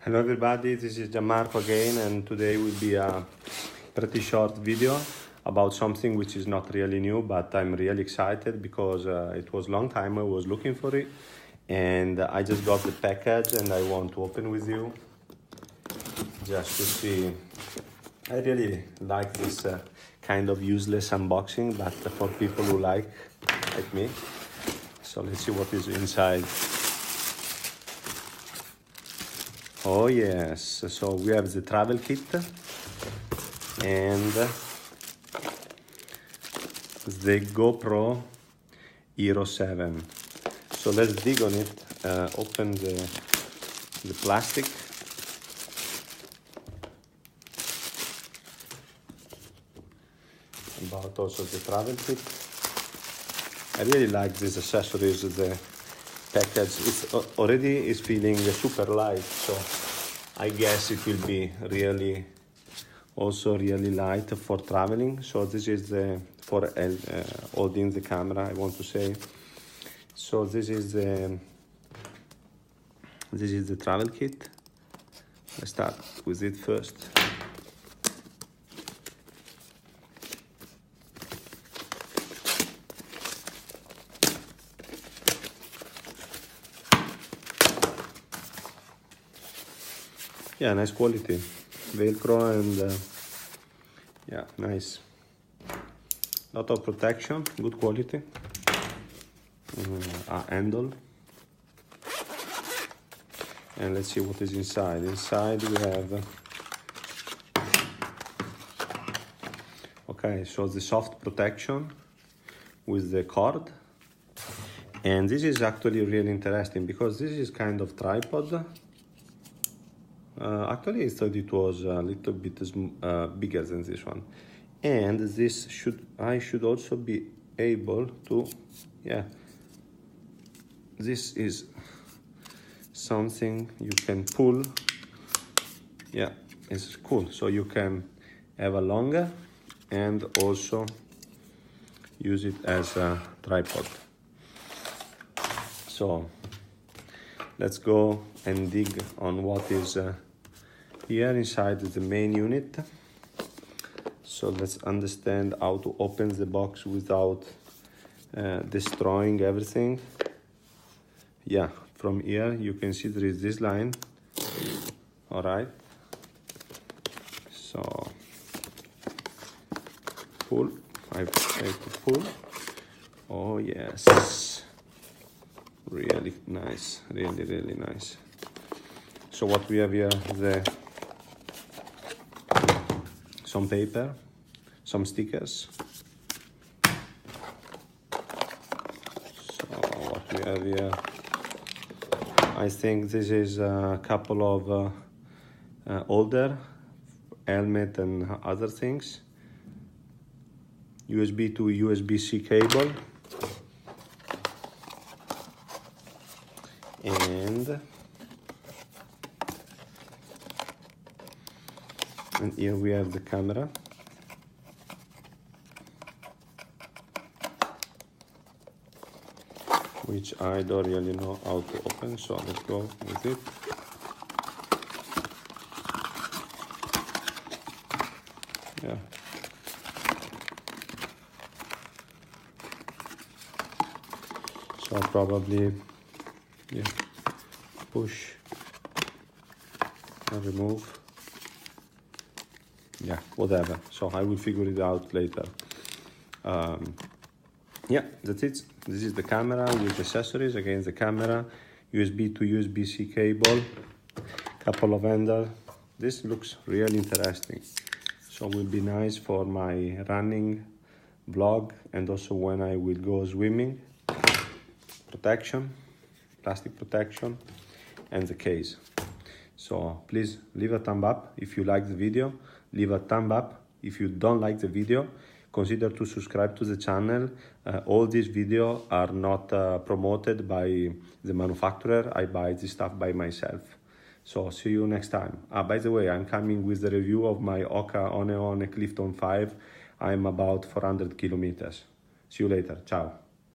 Hello everybody, this is Gianmarco again, and today will be a pretty short video about something which is not really new, but I'm really excited because it was a long time I was looking for it, and I just got the package and I want to open with you just to see. I really like this kind of useless unboxing, but for people who like me. So let's see what is inside. Oh yes, so we have the travel kit and the GoPro Hero 7. So let's dig on it, open the plastic. About also the travel kit. I really like these accessories, the package. It's already is feeling super light, so I guess it will be really light for traveling. So this is the for holding the camera, I want to say. So this is the travel kit. Let's start with it first. Yeah, nice quality, Velcro, and yeah, nice. Lot of protection, good quality. A handle. And let's see what is inside. Inside we have, okay, so the soft protection with the cord. And this is actually really interesting because this is kind of tripod. Actually, I thought it was a little bit bigger than this one, and this I should also be able to, yeah. This is something you can pull. Yeah, it's cool. So you can have a longer and also use it as a tripod. So let's go and dig on what is here inside the main unit. So let's understand how to open the box without destroying everything. Yeah, from here you can see there is this line. All right. So pull. I have to pull. Oh yes. Really nice. Really nice. So what we have here, some paper, some stickers. So what we have here, I think this is a couple of holder, helmet and other things. USB to USB-C cable. And here we have the camera. Which I don't really know how to open, so let's go with it. Yeah. So probably, yeah, push and remove. Yeah, whatever. So I will figure it out later. Yeah, that's it. This is the camera with accessories. Again, the camera, USB to USB-C cable, couple of handles. This looks really interesting. So will be nice for my running vlog and also when I will go swimming. Protection, plastic protection, and the case. So please leave a thumb up if you like the video. Leave a thumb up if you don't like the video. Consider to subscribe to the channel. All these videos are not promoted by the manufacturer. I buy this stuff by myself. So see you next time. By the way, I'm coming with the review of my Oka One Clifton 5. I'm about 400 kilometers. See you later. Ciao.